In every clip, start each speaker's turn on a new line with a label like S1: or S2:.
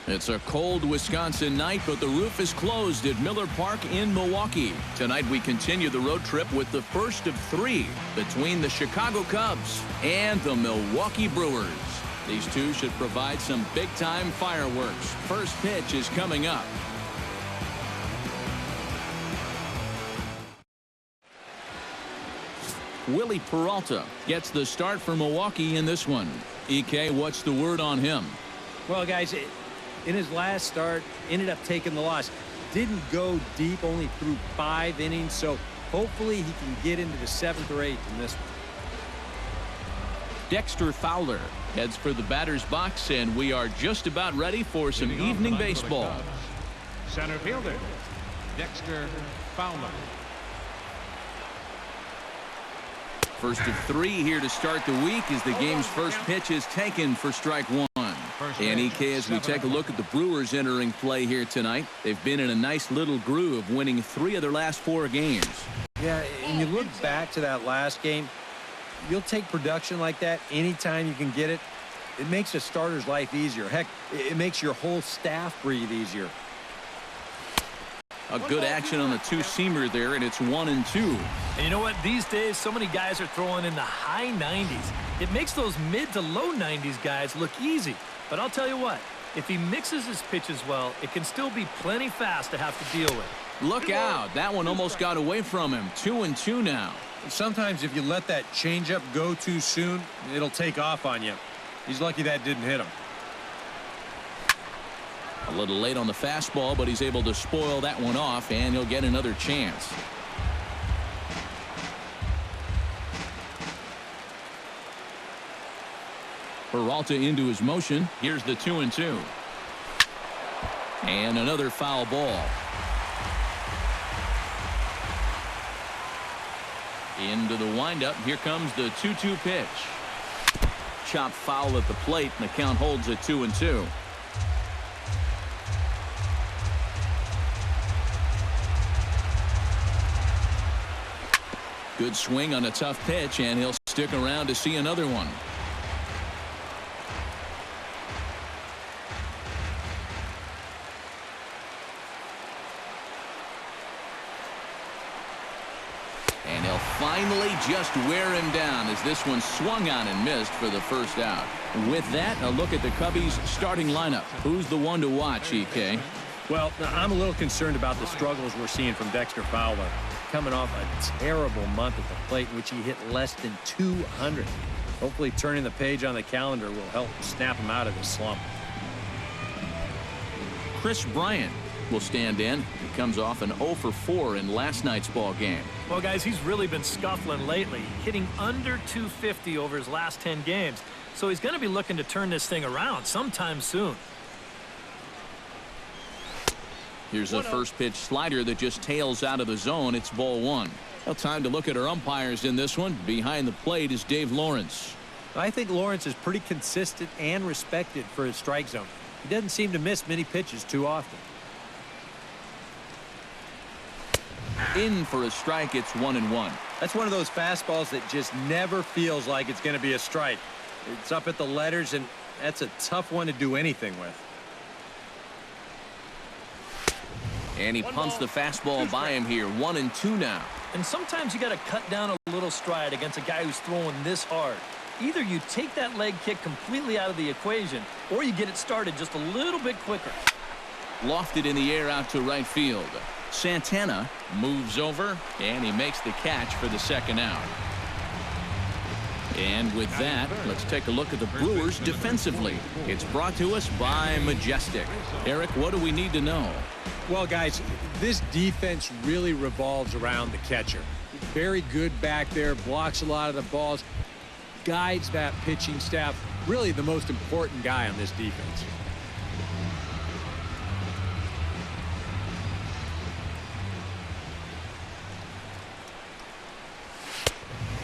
S1: It's a cold Wisconsin night, but the roof is closed at Miller Park in Milwaukee. Tonight we continue the road trip with the first of 3 between the Chicago Cubs and the Milwaukee Brewers. These two should provide some big-time fireworks. First pitch is coming up. Willie Peralta gets the start for Milwaukee in this one. EK, what's the word on him?
S2: Well, guys, in his last start, ended up taking the loss. Didn't go deep, only threw 5 innings, so hopefully he can get into the 7th or 8th in this one.
S1: Dexter Fowler heads for the batter's box, and we are just about ready for some evening baseball.
S3: Center fielder, Dexter Fowler.
S1: First of 3 here to start the week as the game's first pitch is taken for strike 1. And EK, as we take a look at the Brewers entering play here tonight, they've been in a nice little groove, winning 3 of their last 4 games.
S2: Yeah, and you look back to that last game, you'll take production like that anytime you can get it. It makes a starter's life easier. Heck, it makes your whole staff breathe easier.
S1: A good action on the 2-seamer there, and it's 1-2.
S4: And you know what? These days, so many guys are throwing in the high 90s. It makes those mid to low 90s guys look easy. But I'll tell you what, if he mixes his pitches well, it can still be plenty fast to have to deal with.
S1: Look out. That one almost got away from him. 2-2 now.
S2: Sometimes if you let that changeup go too soon, it'll take off on you. He's lucky that didn't hit him.
S1: A little late on the fastball, but he's able to spoil that one off, and he'll get another chance. Peralta into his motion. Here's the 2-2. And another foul ball. Into the windup. Here comes the 2-2 pitch. Chopped foul at the plate, and the count holds at 2-2. Good swing on a tough pitch, and he'll stick around to see another one. And he'll finally just wear him down as this one swung on and missed for the first out. With that, a look at the Cubbies' starting lineup. Who's the one to watch, EK?
S2: Well, I'm a little concerned about the struggles we're seeing from Dexter Fowler. Coming off a terrible month at the plate in which he hit less than 200. Hopefully turning the page on the calendar will help snap him out of this slump.
S1: Chris Bryant will stand in. He comes off an 0 for 4 in last night's ball game.
S4: Well, guys, he's really been scuffling lately, hitting under 250 over his last 10 games. So he's going to be looking to turn this thing around sometime soon.
S1: Here's a first pitch slider that just tails out of the zone. It's ball 1. Well, time to look at our umpires in this one. Behind the plate is Dave Lawrence.
S2: I think Lawrence is pretty consistent and respected for his strike zone. He doesn't seem to miss many pitches too often.
S1: In for a strike. It's 1-1.
S2: That's one of those fastballs that just never feels like it's going to be a strike. It's up at the letters, and that's a tough one to do anything with.
S1: And he pumps the fastball by him here. 1-2 now.
S4: And sometimes you got to cut down a little stride against a guy who's throwing this hard. Either you take that leg kick completely out of the equation, or you get it started just a little bit quicker.
S1: Lofted in the air out to right field. Santana moves over, and he makes the catch for the second out. And with that, let's take a look at the Brewers defensively. It's brought to us by Majestic. Eric, what do we need to know?
S2: Well, guys, this defense really revolves around the catcher. Very good back there, blocks a lot of the balls, guides that pitching staff. Really the most important guy on this defense.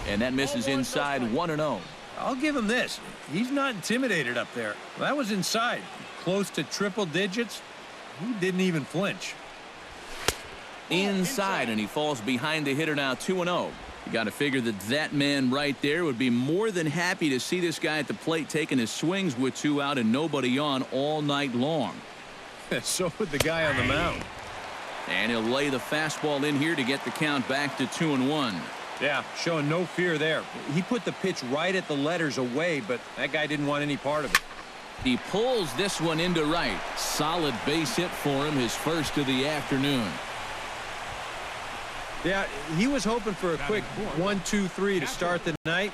S1: And that misses inside. 1-0.
S2: I'll give him this. He's not intimidated up there. That was inside. Close to triple digits. He didn't even flinch.
S1: Inside, and he falls behind the hitter now. 2-0. You got to figure that man right there would be more than happy to see this guy at the plate taking his swings with 2 out and nobody on all night long.
S2: So would the guy on the mound.
S1: And he'll lay the fastball in here to get the count back to 2-1.
S2: Yeah, showing no fear there. He put the pitch right at the letters away, but that guy didn't want any part of it.
S1: He pulls this one into right. Solid base hit for him, his first of the afternoon.
S2: Yeah, he was hoping for a quick 1-2-3 to start the night.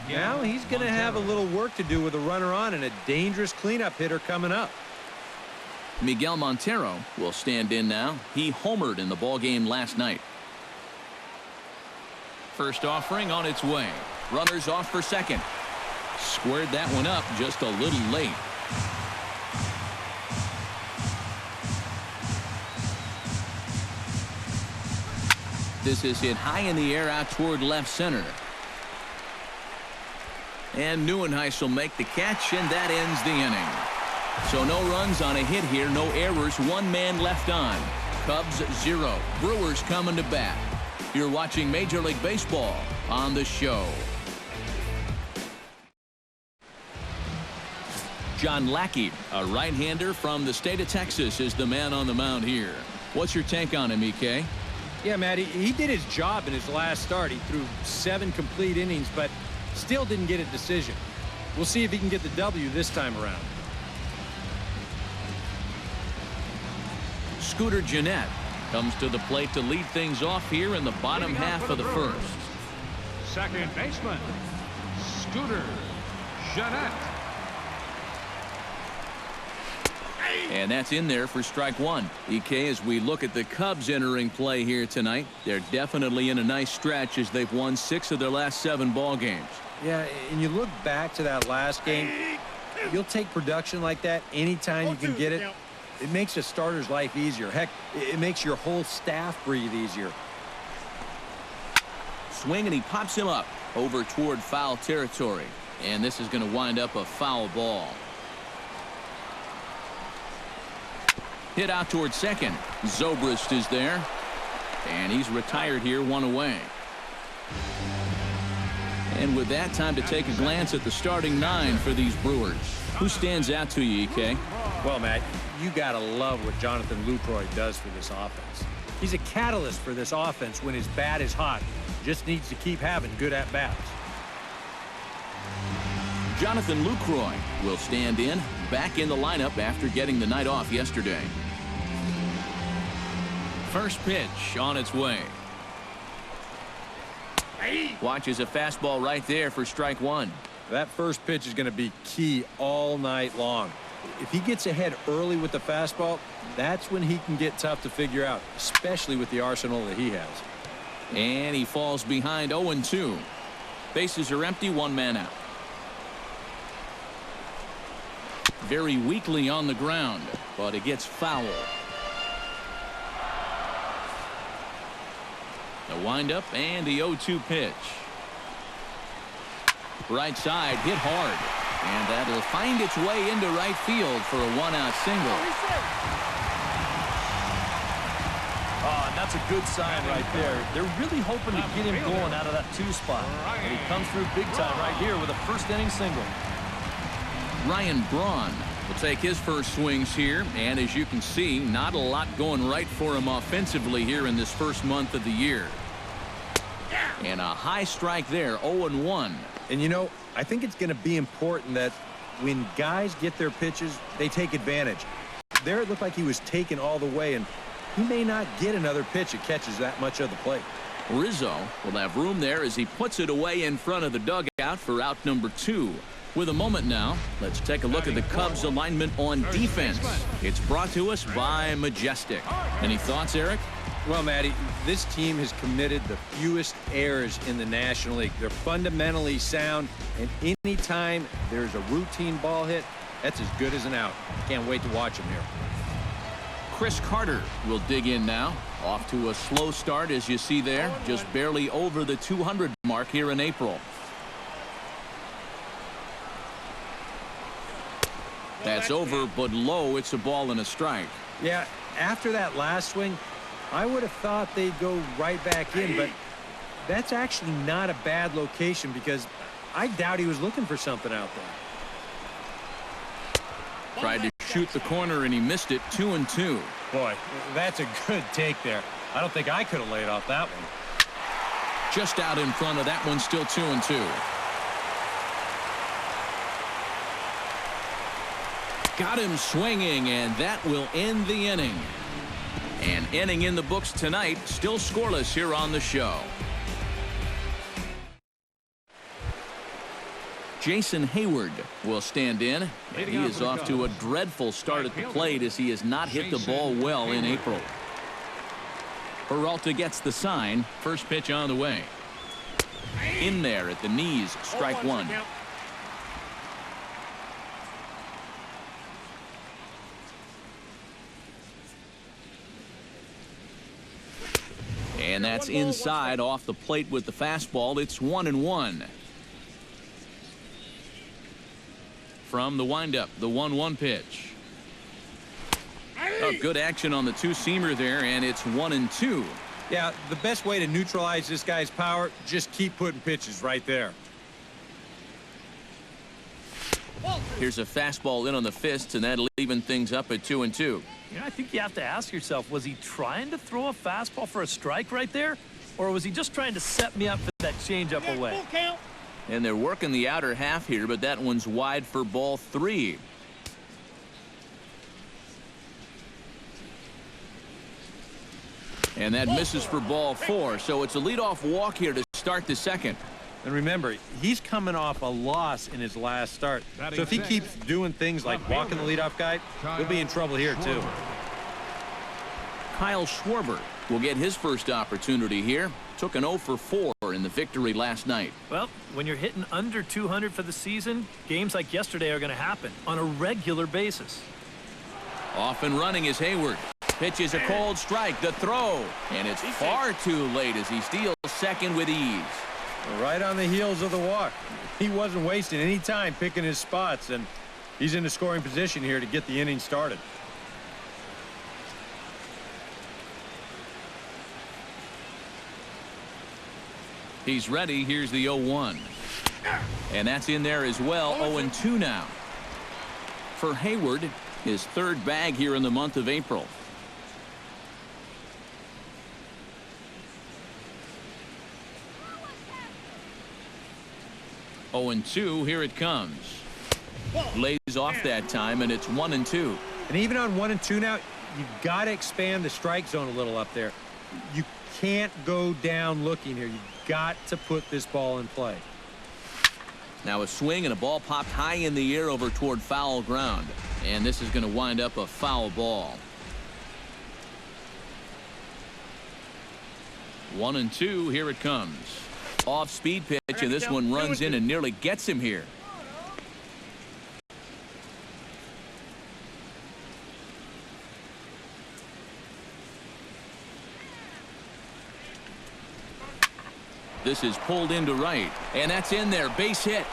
S2: Now he's going to have a little work to do with a runner on and a dangerous cleanup hitter coming up.
S1: Miguel Montero will stand in now. He homered in the ballgame last night. First offering on its way. Runners off for second. Squared that one up just a little late. This is hit high in the air out toward left center. And Neuenhuis will make the catch, and that ends the inning. So no runs on a hit here, no errors, one man left on. Cubs 0. Brewers coming to bat. You're watching Major League Baseball on the show. John Lackey, a right-hander from the state of Texas, is the man on the mound here. What's your take on him, EK?
S2: Yeah, Matt, he did his job in his last start. He threw 7 complete innings, but still didn't get a decision. We'll see if he can get the W this time around.
S1: Scooter Gennett comes to the plate to lead things off here in the bottom half of the first.
S3: Second baseman, Scooter Gennett.
S1: And that's in there for strike one. EK, as we look at the Cubs entering play here tonight, they're definitely in a nice stretch as they've won 6 of their last 7 ball games.
S2: Yeah, and you look back to that last game, you'll take production like that anytime you can get it. It makes a starter's life easier. Heck, it makes your whole staff breathe easier.
S1: Swing, and he pops him up over toward foul territory. And this is going to wind up a foul ball. Hit out toward second. Zobrist is there. And he's retired here, 1 away. And with that, time to take a glance at the starting 9 for these Brewers. Who stands out to you, EK?
S2: Well, Matt, you got to love what Jonathan Lucroy does for this offense. He's a catalyst for this offense when his bat is hot. Just needs to keep having good at-bats.
S1: Jonathan Lucroy will stand in, back in the lineup after getting the night off yesterday. First pitch on its way. Watches a fastball right there for strike one.
S2: That first pitch is going to be key all night long. If he gets ahead early with the fastball, that's when he can get tough to figure out, especially with the arsenal that he has.
S1: And he falls behind 0-2. Bases are empty, 1 man out. Very weakly on the ground, but it gets foul. The windup and the 0-2 pitch. Right side hit hard, and that'll find its way into right field for a 1-out single.
S4: Oh, and that's a good sign right there. They're really hoping to get him going out of that 2 spot. And he comes through big time right here with a first inning single.
S1: Ryan Braun will take his first swings here, and as you can see, not a lot going right for him offensively here in this first month of the year. And a high strike there, 0-1.
S2: And you know, I think it's going to be important that when guys get their pitches, they take advantage. There it looked like he was taken all the way, and he may not get another pitch that catches that much of the plate.
S1: Rizzo will have room there as he puts it away in front of the dugout for out number 2. With a moment now, let's take a look at the Cubs alignment on defense. It's brought to us by Majestic. Any thoughts, Eric?
S2: Well, Matty, this team has committed the fewest errors in the National League. They're fundamentally sound, and anytime there's a routine ball hit, that's as good as an out. Can't wait to watch them here.
S1: Chris Carter will dig in now. Off to a slow start, as you see there. Just barely over the 200 mark here in April. That's over, but low. It's a ball and a strike.
S2: Yeah, after that last swing, I would have thought they'd go right back in, but that's actually not a bad location because I doubt he was looking for something out there.
S1: Tried to shoot the corner, and he missed it. 2-2.
S2: Boy, that's a good take there. I don't think I could have laid off that one.
S1: Just out in front of that one, still 2-2. Got him swinging, and that will end the inning. An inning in the books tonight, still scoreless here on the show. Jason Hayward will stand in, and he is off to a dreadful start at the plate as he has not hit the ball well in April. Peralta gets the sign. First pitch on the way. In there at the knees, strike one. And that's inside off the plate with the fastball. It's 1-1. From the windup, the 1-1 pitch. Oh, good action on the two-seamer there, and it's 1-2.
S2: Yeah, the best way to neutralize this guy's power, just keep putting pitches right there.
S1: Here's a fastball in on the fists, and that'll even things up at 2-2.
S4: You know, I think you have to ask yourself, was he trying to throw a fastball for a strike right there? Or was he just trying to set me up for that changeup away?
S1: And they're working the outer half here, but that one's wide for ball 3. And that misses for ball 4. So it's a leadoff walk here to start the second.
S2: And remember, he's coming off a loss in his last start. So if he keeps doing things like walking the leadoff guy, he'll be in trouble here too.
S1: Kyle Schwarber will get his first opportunity here. Took an 0 for 4 in the victory last night.
S4: Well, when you're hitting under 200 for the season, games like yesterday are going to happen on a regular basis.
S1: Off and running is Hayward. Pitches a cold strike. The throw. And it's far too late as he steals second with ease.
S2: Right on the heels of the walk. He wasn't wasting any time picking his spots, and he's in a scoring position here to get the inning started.
S1: He's ready. Here's the 0-1. And that's in there as well. 0-2 now. For Hayward, his third bag here in the month of April. Oh, and 2, here it comes. Lays off that time, and it's 1-2.
S2: And even on 1-2 now, you've got to expand the strike zone a little up there. You can't go down looking here. You've got to put this ball in play.
S1: Now a swing and a ball popped high in the air over toward foul ground. And this is going to wind up a foul ball. 1-2, here it comes. Off speed pitch, and this one runs in and nearly gets him here. This is pulled into right, and that's in there. Base hit.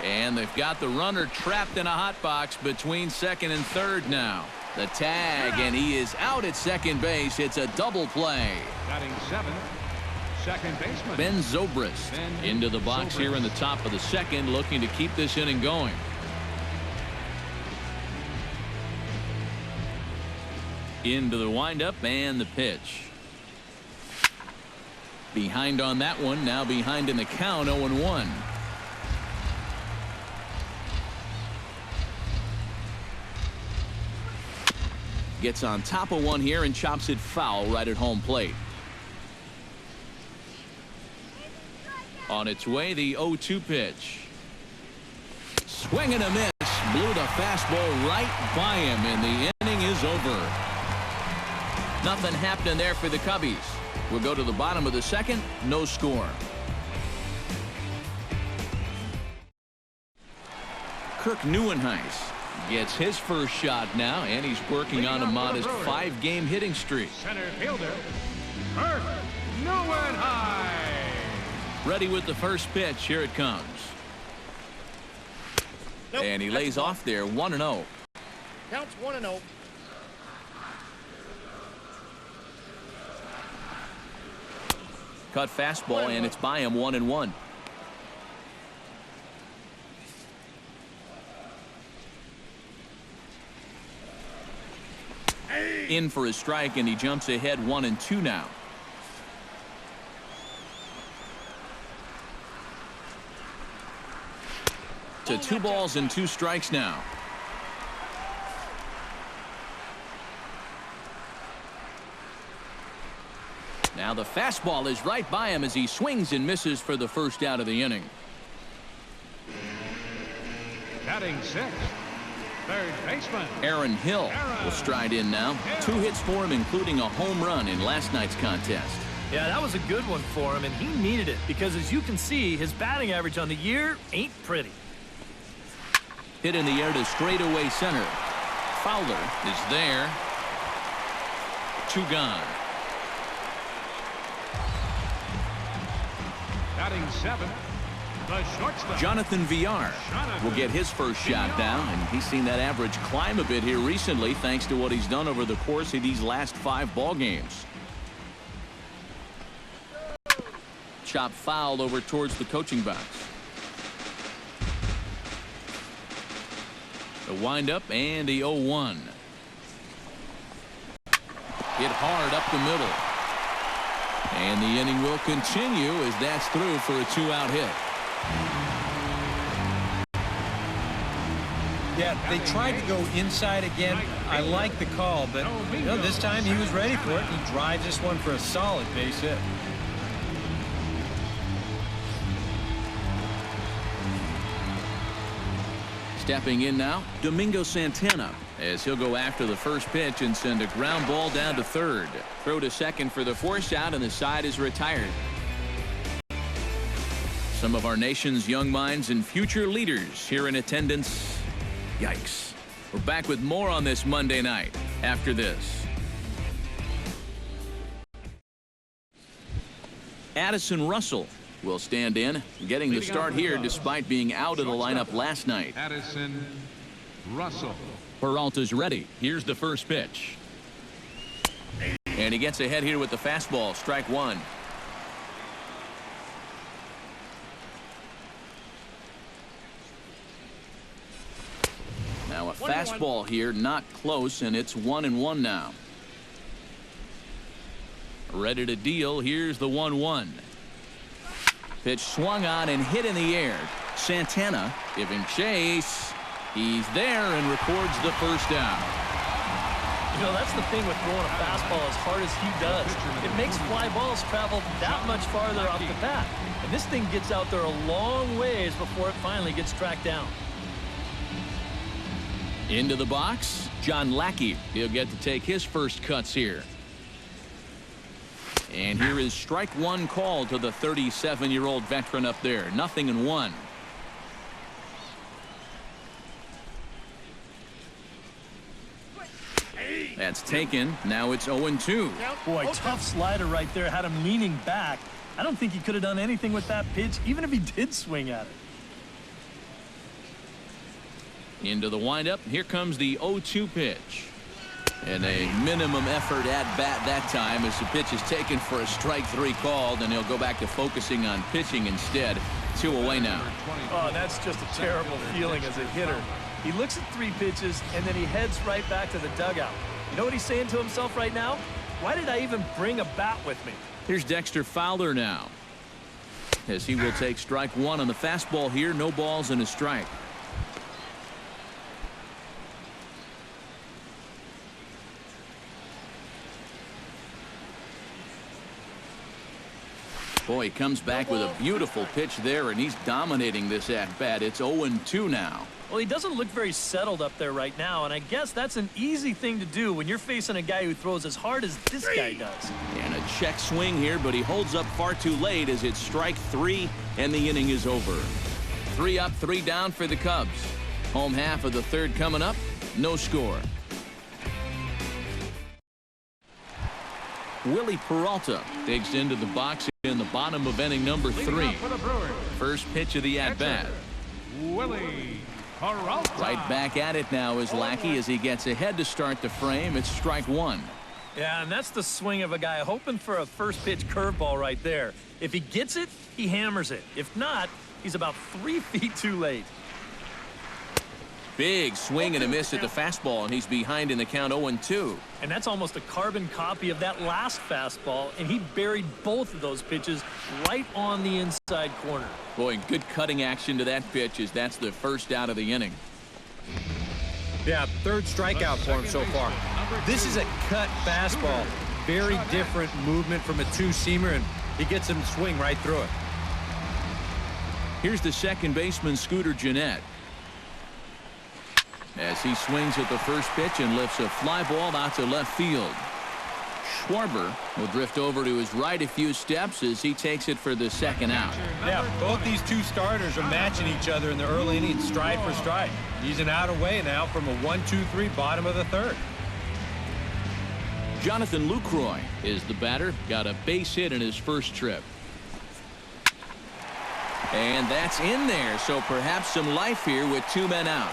S1: And they've got the runner trapped in a hot box between second and third now. The tag, and he is out at second base. It's a double play.
S3: Batting 7th, second baseman
S1: Ben Zobrist into the box here in the top of the second, looking to keep this inning going. Into the windup and the pitch. Behind on that one, now behind in the count, 0-1. Gets on top of one here and chops it foul right at home plate. On its way, the 0-2 pitch. Swing and a miss. Blew the fastball right by him, and the inning is over. Nothing happening there for the Cubbies. We'll go to the bottom of the second. No score. Kirk Neuenhuis gets his first shot now, and he's working on a modest 5-game hitting streak.
S3: Center fielder, Kirk Neuenhuis.
S1: Ready with the first pitch. Here it comes. Nope, and he lays off there, 1-0.
S5: Counts 1-0.
S1: Cut fastball, and it's by him, 1-1. In for a strike, and he jumps ahead 1-2 now. To 2 balls and 2 strikes now. Now the fastball is right by him as he swings and misses for the first out of the inning.
S3: Batting 6th, third baseman.
S1: Aaron Hill will stride in now. 2 hits for him, including a home run in last night's contest.
S4: Yeah, that was a good one for him, and he needed it because, as you can see, his batting average on the year ain't pretty.
S1: Hit in the air to straightaway center. Fowler is there. 2 gone.
S3: Batting 7th, the shortstop.
S1: Jonathan Villar will get his first shot down, and he's seen that average climb a bit here recently thanks to what he's done over the course of these last 5 ball games. Chop foul over towards the coaching box. The windup and the 0-1. Hit hard up the middle. And the inning will continue as that's through for a 2-out hit.
S2: Yeah, they tried to go inside again. I like the call, but this time he was ready for it. He drives this one for a solid base hit.
S1: Stepping in now, Domingo Santana, as he'll go after the first pitch and send a ground ball down to third. Throw to second for the force out, and the side is retired. Some of our nation's young minds and future leaders here in attendance. Yikes. We're back with more on this Monday night after this. Addison Russell will stand in, getting the start here despite being out of the lineup last night.
S3: Addison Russell.
S1: Peralta's ready. Here's the first pitch. And he gets ahead here with the fastball. Strike 1. Now a fastball here, not close, and it's 1-1 now. Ready to deal. Here's the 1-1. Pitch swung on and hit in the air. Santana giving chase. He's there and records the first down.
S4: You know, that's the thing with throwing a fastball as hard as he does. It makes fly balls travel that much farther off the bat. And this thing gets out there a long ways before it finally gets tracked down.
S1: Into the box, John Lackey. He'll get to take his first cuts here. And here is strike 1 call to the 37-year-old veteran up there. 0-1. That's taken. Now it's 0-2.
S4: Boy, tough slider right there. Had him leaning back. I don't think he could have done anything with that pitch, even if he did swing at it.
S1: Into the windup. Here comes the 0-2 pitch. And a minimum effort at bat that time as the pitch is taken for a strike 3 called, and he'll go back to focusing on pitching instead. 2 away now.
S4: Oh, that's just a terrible feeling as a hitter. He looks at 3 pitches, and then he heads right back to the dugout. You know what he's saying to himself right now? Why did I even bring a bat with me?
S1: Here's Dexter Fowler now, as he will take strike 1 on the fastball here. No balls and a strike. Boy, he comes back with a beautiful pitch there, and he's dominating this at-bat. It's 0-2 now.
S4: Well, he doesn't look very settled up there right now, and I guess that's an easy thing to do when you're facing a guy who throws as hard as this guy does.
S1: And a check swing here, but he holds up far too late as it's strike 3, and the inning is over. 3 up, 3 down for the Cubs. Home half of the third coming up. No score. Willie Peralta digs into the box in the bottom of inning number 3. First pitch of the at-bat.
S3: Willie Peralta.
S1: Right back at it now is Lackey as he gets ahead to start the frame. It's strike 1.
S4: Yeah, and that's the swing of a guy hoping for a first pitch curveball right there. If he gets it, he hammers it. If not, he's about 3 feet too late.
S1: Big swing and a miss at the fastball, and he's behind in the count 0-2.
S4: And that's almost a carbon copy of that last fastball, and he buried both of those pitches right on the inside corner.
S1: Boy, good cutting action to that pitch as that's the first out of the inning.
S2: Yeah, third strikeout for him so far. This is a cut fastball. Very different movement from a two-seamer, and he gets him to swing right through it.
S1: Here's the second baseman, Scooter Gennett. As he swings at the first pitch and lifts a fly ball out to left field. Schwarber will drift over to his right a few steps as he takes it for the second out.
S2: Yeah, both these two starters are matching each other in the early innings, stride for stride. He's an out away now from a 1-2-3 bottom of the third.
S1: Jonathan Lucroy is the batter. Got a base hit in his first trip. And that's in there, so perhaps some life here with two men out.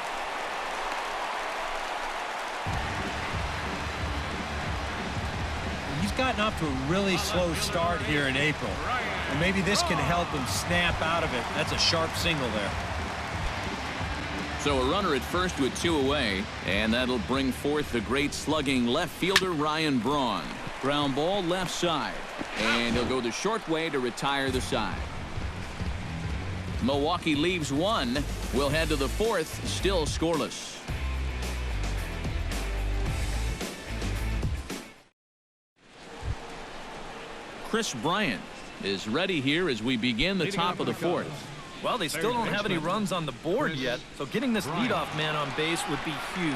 S2: He's gotten off to a really slow start here in April. And maybe this can help him snap out of it. That's a sharp single there.
S1: So a runner at first with two away, and that'll bring forth the great slugging left fielder Ryan Braun. Ground ball left side, and he'll go the short way to retire the side. Milwaukee leaves one. We'll head to the fourth, still scoreless. Chris Bryant is ready here as we begin the top of the fourth.
S4: Well, they still don't have any runs on the board yet, so getting this leadoff man on base would be huge.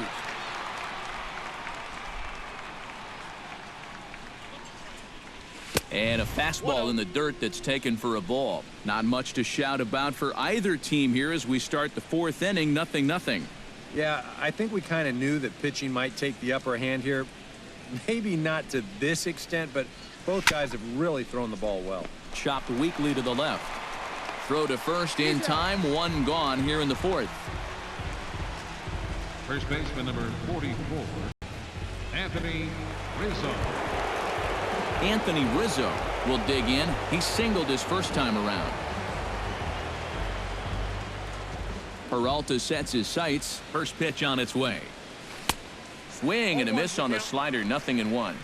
S1: And a fastball in the dirt that's taken for a ball. Not much to shout about for either team here as we start the fourth inning, 0-0.
S2: Yeah, I think we kind of knew that pitching might take the upper hand here. Maybe not to this extent, but both guys have really thrown the ball well.
S1: Chopped weakly to the left. Throw to first in time, one gone here in the fourth.
S3: First baseman number 44, Anthony Rizzo.
S1: Anthony Rizzo will dig in. He singled his first time around. Peralta sets his sights. First pitch on its way. Swing and a miss on the slider, 0-1.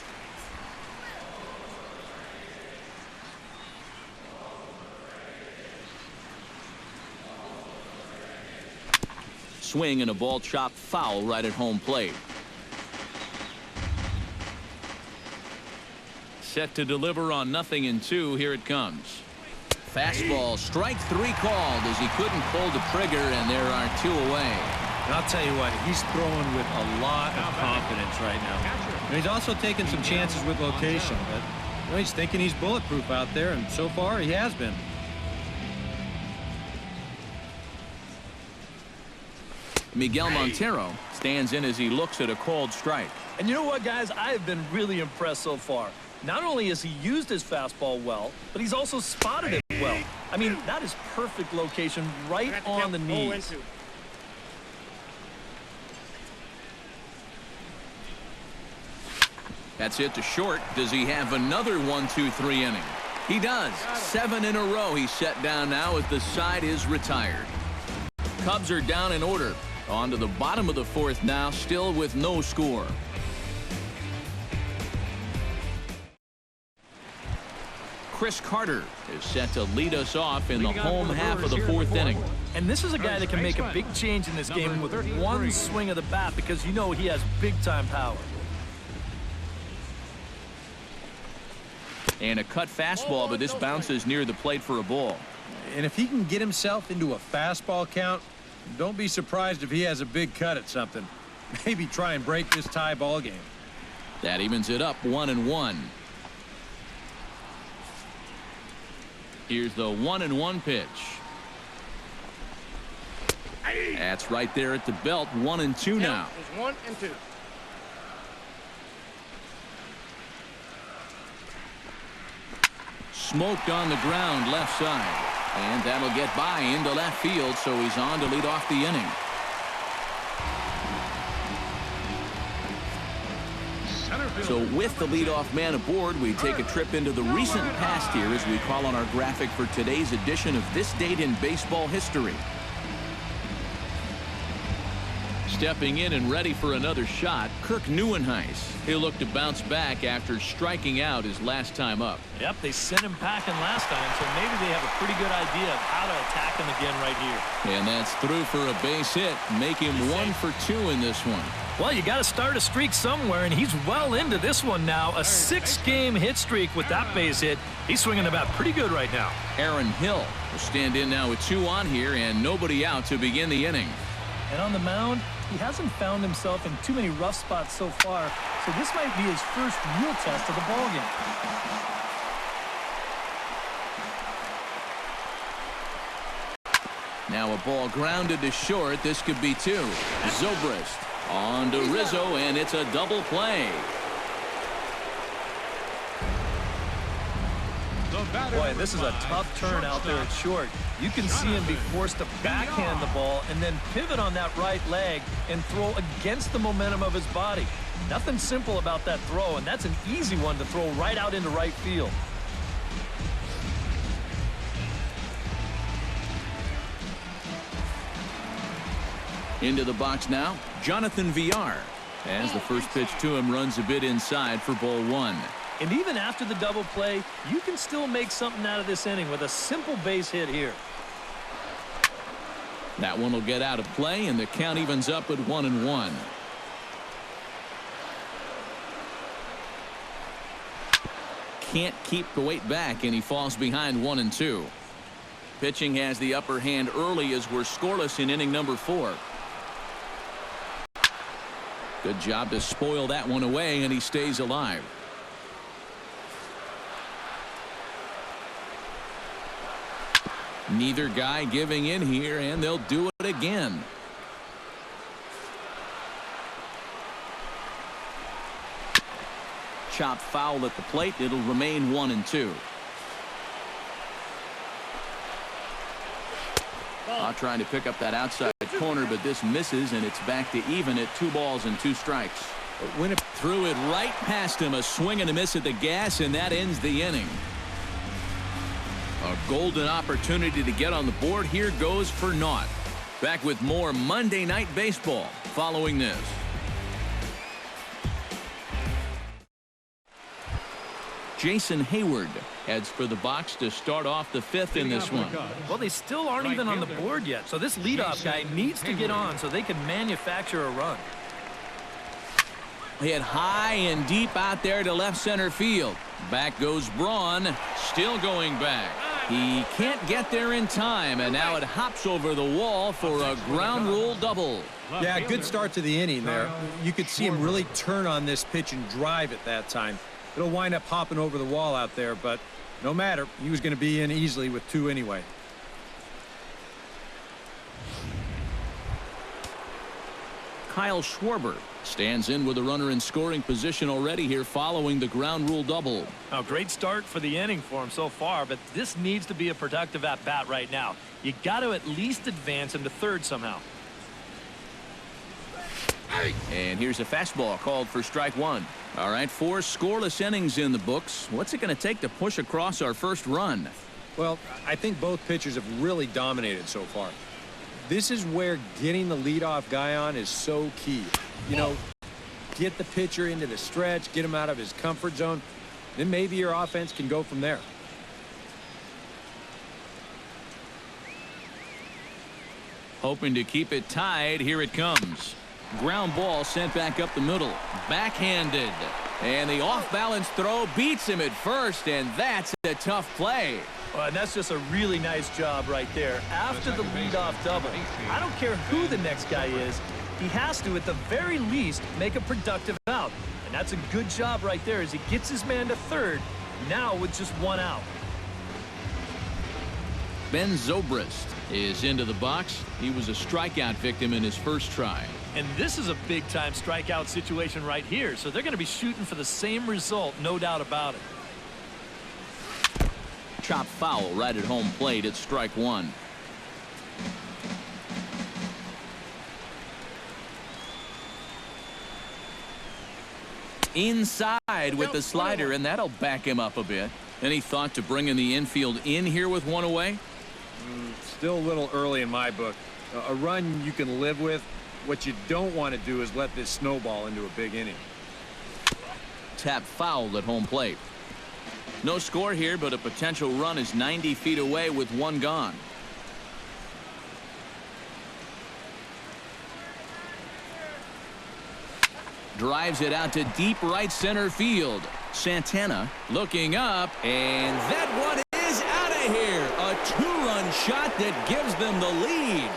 S1: Swing and a ball chopped foul right at home plate. Set to deliver on 0-2. Here it comes. Fastball, strike three called as he couldn't pull the trigger, and there are two away.
S2: And I'll tell you what, he's throwing with a lot of confidence right now. And he's also taking some chances with location, but he's thinking he's bulletproof out there, and so far he has been.
S1: Miguel Montero stands in as he looks at a called strike.
S4: And you know what, guys? I have been really impressed so far. Not only has he used his fastball well, but he's also spotted it well. I mean, that is perfect location right on the knees.
S1: That's hit to short. Does he have another 1-2-3 inning? He does. 7 in a row he's set down now as the side is retired. Cubs are down in order. On to the bottom of the fourth now, still with no score. Chris Carter is set to lead us off in the home half of the fourth inning.
S4: And this is a guy that can make a big change in this game with one swing of the bat, because you know he has big-time power.
S1: And a cut fastball, but this bounces near the plate for a ball.
S2: And if he can get himself into a fastball count, don't be surprised if he has a big cut at something. Maybe try and break this tie ball game.
S1: That evens it up 1-1. Here's the 1-1 pitch. That's right there at the belt. 1-2 now.
S5: 1-2.
S1: Smoked on the ground left side. And that'll get by into left field, so he's on to lead off the inning. So with the leadoff man aboard, we take a trip into the recent past here as we call on our graphic for today's edition of This Date in Baseball History. Stepping in and ready for another shot, Kirk Neuenhuis. He'll look to bounce back after striking out his last time up.
S4: Yep, they sent him packing last time, so maybe they have a pretty good idea of how to attack him again right here.
S1: And that's through for a base hit. Make him 1 for 2 in this one.
S4: Well, you got to start a streak somewhere, and he's well into this one now. A 6-game hit streak with that base hit. He's swinging the bat pretty good right now.
S1: Aaron Hill will stand in now with 2 on here and nobody out to begin the inning.
S4: And on the mound, he hasn't found himself in too many rough spots so far, so this might be his first real test of the ballgame.
S1: Now a ball grounded to short. This could be 2. Zobrist on to Rizzo, and it's a double play.
S4: Boy, this is a tough turn out there at short. You can see him be forced to backhand the ball and then pivot on that right leg and throw against the momentum of his body. Nothing simple about that throw, and that's an easy one to throw right out into right field.
S1: Into the box now, Jonathan Villar. As the first pitch to him runs a bit inside for ball 1.
S4: And even after the double play, you can still make something out of this inning with a simple base hit here.
S1: That one will get out of play, and the count evens up at 1-1. Can't keep the weight back, and he falls behind 1-2. Pitching has the upper hand early as we're scoreless in inning number 4. Good job to spoil that one away, and he stays alive. Neither guy giving in here, and they'll do it again. Chop foul at the plate. It'll remain 1-2. Trying to pick up that outside corner, but this misses, and it's back to even at 2 balls and 2 strikes. But threw it right past him. A swing and a miss at the gas, and that ends the inning. A golden opportunity to get on the board here goes for naught. Back with more Monday Night Baseball following this. Jason Hayward heads for the box to start off the 5th in this one.
S4: Well, they still aren't even on the board yet, so this leadoff guy needs to get on so they can manufacture a run.
S1: Hit high and deep out there to left center field. Back goes Braun, still going back. He can't get there in time, and now it hops over the wall for a ground rule double.
S2: Yeah, good start to the inning there. You could see him really turn on this pitch and drive at that time. It'll wind up hopping over the wall out there, but no matter. He was going to be in easily with 2 anyway.
S1: Kyle Schwarber stands in with a runner in scoring position already here following the ground rule double.
S4: Oh, great start for the inning for him so far, but this needs to be a productive at-bat right now. You got to at least advance him to third somehow.
S1: And here's a fastball called for strike 1. All right, 4 scoreless innings in the books. What's it going to take to push across our first run?
S2: Well, I think both pitchers have really dominated so far. This is where getting the leadoff guy on is so key. You know, get the pitcher into the stretch, get him out of his comfort zone, then maybe your offense can go from there.
S1: Hoping to keep it tied. Here it comes. Ground ball sent back up the middle. Backhanded. And the off-balance throw beats him at first, and that's a tough play.
S4: Well, and that's just a really nice job right there. After the leadoff double, I don't care who the next guy is, he has to, at the very least, make a productive out. And that's a good job right there as he gets his man to third, now with just 1 out.
S1: Ben Zobrist is into the box. He was a strikeout victim in his first try.
S4: And this is a big-time strikeout situation right here, so they're going to be shooting for the same result, no doubt about it.
S1: Chop foul right at home plate. It's strike 1. Inside with the slider, and that'll back him up a bit. Any thought to bringing the infield in here with 1 away?
S2: Still a little early in my book. A run you can live with, What you don't want to do is let this snowball into a big inning.
S1: Tap fouled at home plate. No score here, but a potential run is 90 feet away with one gone. Drives it out to deep right center field. Santana looking up, and that one is out of here. A two-run shot that gives them the lead.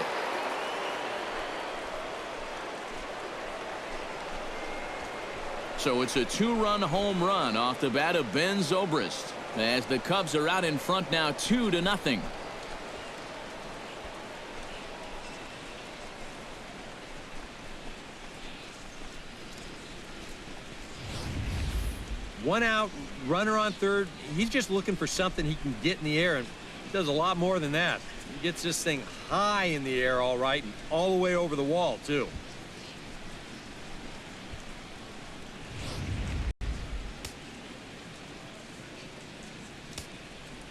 S1: So it's a two-run home run off the bat of Ben Zobrist, as the Cubs are out in front now 2-0.
S2: One out, runner on third. He's just looking for something he can get in the air, and he does a lot more than that. He gets this thing high in the air, all right, and all the way over the wall, too.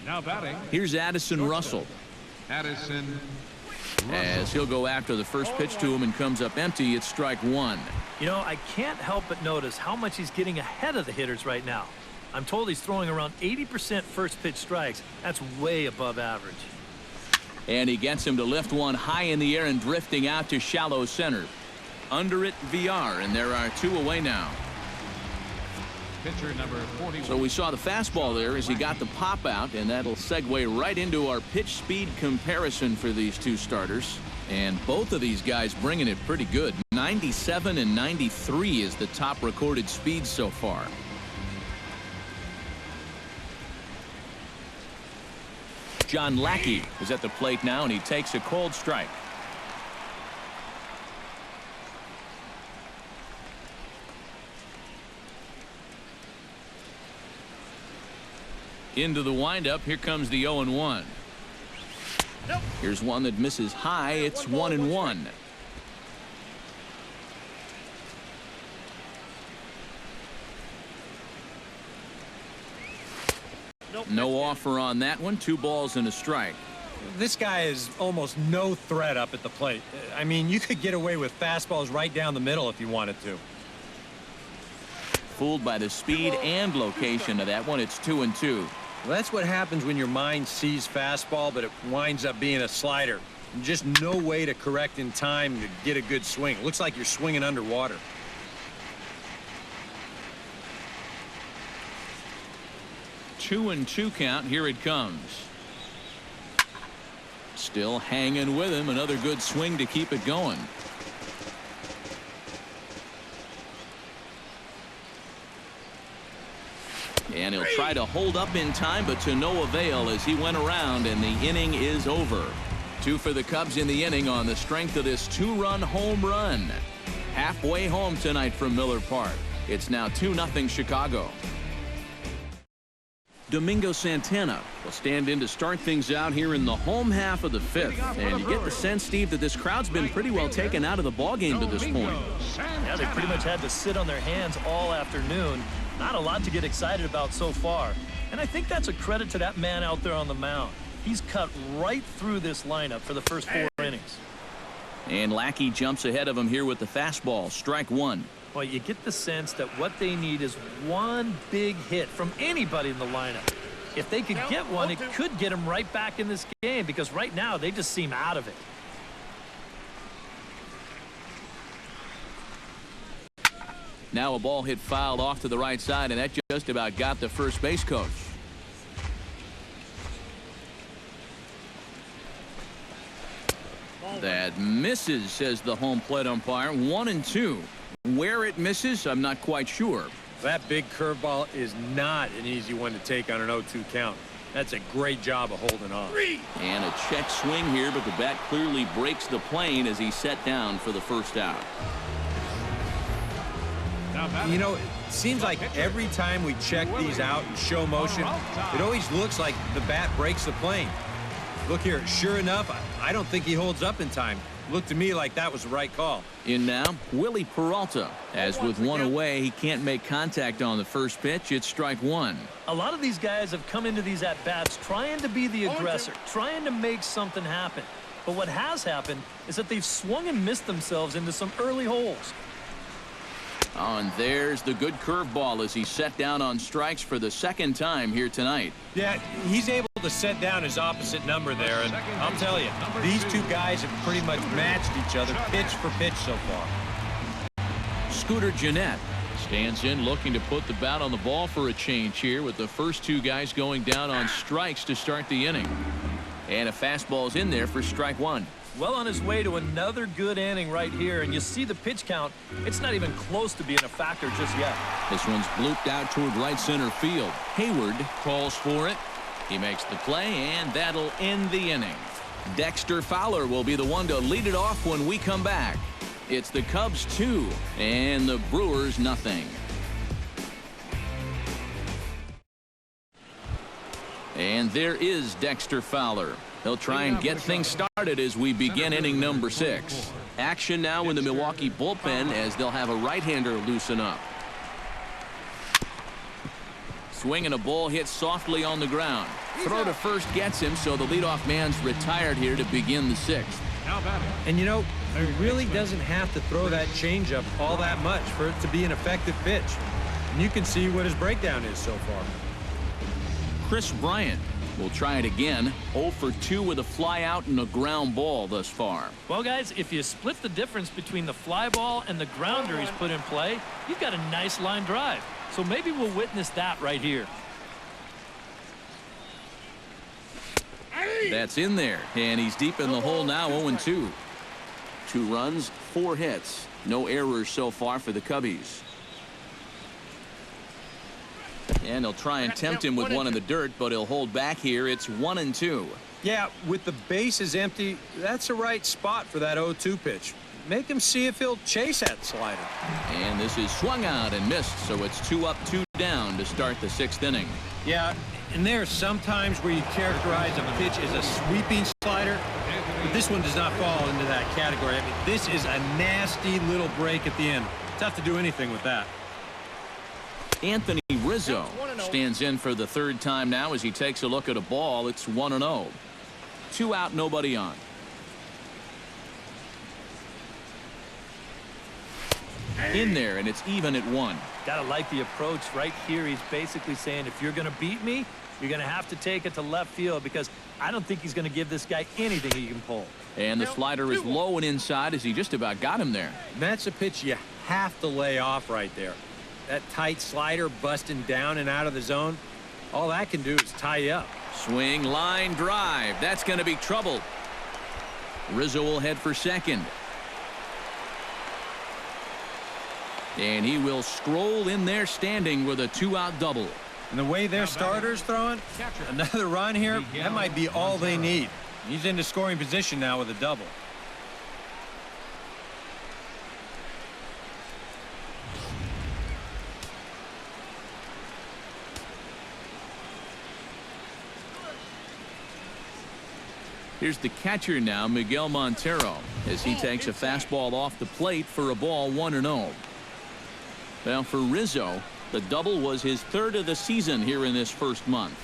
S3: Now batting.
S1: Here's Addison Russell.
S3: Addison Russell.
S1: As he'll go after the first pitch to him and comes up empty. It's strike one.
S4: You know, I can't help but notice how much he's getting ahead of the hitters right now. I'm told he's throwing around 80% first pitch strikes. That's way above average.
S1: And he gets him to lift one high in the air and drifting out to shallow center. Under it, VR, and there are two away now.
S3: Pitcher number 41.
S1: So we saw the fastball there as he got the pop out, and that'll segue right into our pitch speed comparison for these two starters. And both of these guys bringing it pretty good. 97 and 93 is the top recorded speed so far. John Lackey is at the plate now, and he takes a cold strike. Into the windup. Here comes the 0-1.
S5: Nope.
S1: Here's one that misses high. It's 1-1.
S5: Nope.
S1: No offer on that one. 2 balls and a strike.
S2: This guy is almost no threat up at the plate. I mean, you could get away with fastballs right down the middle if you wanted to.
S1: Fooled by the speed and location of that one. It's 2-2.
S2: Well, that's what happens when your mind sees fastball, but it winds up being a slider. Just no way to correct in time to get a good swing. Looks like you're swinging underwater.
S1: 2-2 count. Here it comes. Still hanging with him. Another good swing to keep it going. And he'll try to hold up in time, but to no avail as he went around, and the inning is over. 2 for the Cubs in the inning on the strength of this 2-run home run. Halfway home tonight from Miller Park. It's now 2-0 Chicago. Domingo Santana will stand in to start things out here in the home half of the 5th. And you get the sense, Steve, that this crowd's been pretty well taken out of the ballgame to this point.
S4: Yeah, they pretty much had to sit on their hands all afternoon. Not a lot to get excited about so far. And I think that's a credit to that man out there on the mound. He's cut right through this lineup for the first 4 innings.
S1: And Lackey jumps ahead of him here with the fastball. Strike one.
S4: Well, you get the sense that what they need is one big hit from anybody in the lineup. If they could get one, it could get them right back in this game, because right now they just seem out of it.
S1: Now a ball hit fouled off to the right side, and that just about got the first base coach. That misses, says the home plate umpire. 1-2. Where it misses, I'm not quite sure.
S2: That big curveball is not an easy one to take on an 0-2 count. That's a great job of holding on.
S1: And a check swing here, but the bat clearly breaks the plane as he's set down for the first out.
S2: You know, it seems like every time we check these out in show motion, it always looks like the bat breaks the plane. Look here, sure enough, I don't think he holds up in time. Looked to me like that was the right call.
S1: In now, Willie Peralta. As with one away, he can't make contact on the first pitch. It's strike one.
S4: A lot of these guys have come into these at-bats trying to be the aggressor, trying to make something happen. But what has happened is that they've swung and missed themselves into some early holes.
S1: Oh, and there's the good curveball as he set down on strikes for the second time here tonight.
S2: Yeah, he's able to set down his opposite number there, and I'll tell you, these two guys have pretty much matched each other pitch for pitch so far.
S1: Scooter Gennett stands in looking to put the bat on the ball for a change here with the first two guys going down on strikes to start the inning. And a fastball's in there for strike one.
S4: Well on his way to another good inning right here, and you see the pitch count. It's not even close to being a factor just yet.
S1: This one's blooped out toward right center field. Hayward calls for it. He makes the play, and that'll end the inning. Dexter Fowler will be the one to lead it off when we come back. It's the Cubs 2 and the Brewers nothing. And there is Dexter Fowler. He'll try and get things started as we begin inning number 6. Action now in the Milwaukee bullpen as they'll have a right-hander loosen up. Swing and a ball hit softly on the ground. Throw to first gets him, so the leadoff man's retired here to begin the 6th.
S3: Now batting.
S2: And you know, he really doesn't have to throw that changeup all that much for it to be an effective pitch. And you can see what his breakdown is so far.
S1: Chris Bryant will try it again. 0 for 2 with a fly out and a ground ball thus far.
S4: Well, guys, if you split the difference between the fly ball and the grounder he's put in play, you've got a nice line drive. So maybe we'll witness that right here.
S1: That's in there, and he's deep in the hole now. 0-2. 2 runs, 4 hits. No errors so far for the Cubbies. And they'll try and tempt him with one in the dirt, but he'll hold back here. It's 1-2.
S2: Yeah, with the bases empty, that's the right spot for that 0-2 pitch. Make him see if he'll chase that slider.
S1: And this is swung out and missed, so it's 2 up, 2 down to start the 6th inning.
S2: Yeah, and there are some times where you characterize a pitch as a sweeping slider, but this one does not fall into that category. I mean, this is a nasty little break at the end. Tough to do anything with that.
S1: Anthony Rizzo stands in for the 3rd time now as he takes a look at a ball. It's 1-0. 2 out, nobody on. In there, and it's even at 1.
S4: Gotta like the approach right here. He's basically saying, if you're gonna beat me, you're gonna have to take it to left field, because I don't think he's gonna give this guy anything he can pull.
S1: And the slider is low and inside as he just about got him there.
S2: And that's a pitch you have to lay off right there. That tight slider busting down and out of the zone, all that can do is tie you up.
S1: Swing, line drive. That's going to be trouble. Rizzo will head for second. And he will stroll in there standing with a 2-out double.
S2: And the way their starter's throwing, another run here, that might be all they need. He's into scoring position now with a double.
S1: Here's the catcher now, Miguel Montero, as he takes a fastball off the plate for a ball 1-0. Well, for Rizzo, the double was his 3rd of the season here in this first month.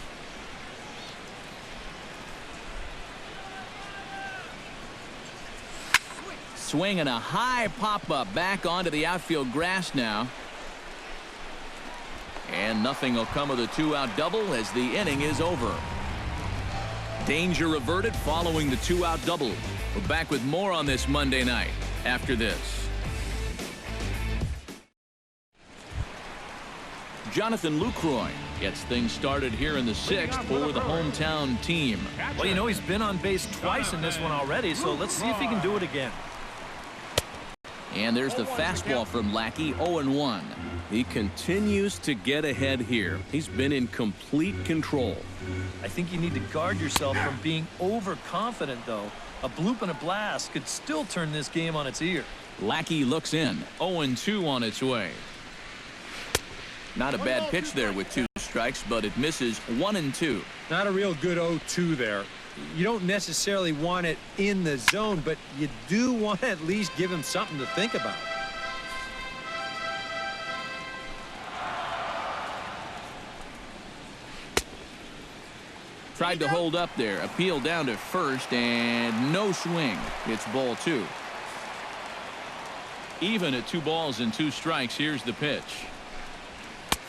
S1: Swing and a high pop-up back onto the outfield grass now. And nothing will come of the 2-out double as the inning is over. Danger averted following the 2-out double. We're back with more on this Monday night after this. Jonathan Lucroy gets things started here in the 6th for the hometown team.
S4: Well, you know, he's been on base twice in this one already, so let's see if he can do it again.
S1: And there's the fastball from Lackey, 0-1. He continues to get ahead here. He's been in complete control.
S4: I think you need to guard yourself from being overconfident, though. A bloop and a blast could still turn this game on its ear.
S1: Lackey looks in. 0-2 on its way. Not a bad pitch there with 2 strikes, but it misses. 1-2.
S2: Not a real good 0-2 there. You don't necessarily want it in the zone, but you do want to at least give him something to think about.
S1: tried to hold up there. Appeal down to first, and no swing. It's ball 2. Even at 2 balls and 2 strikes. Here's the pitch.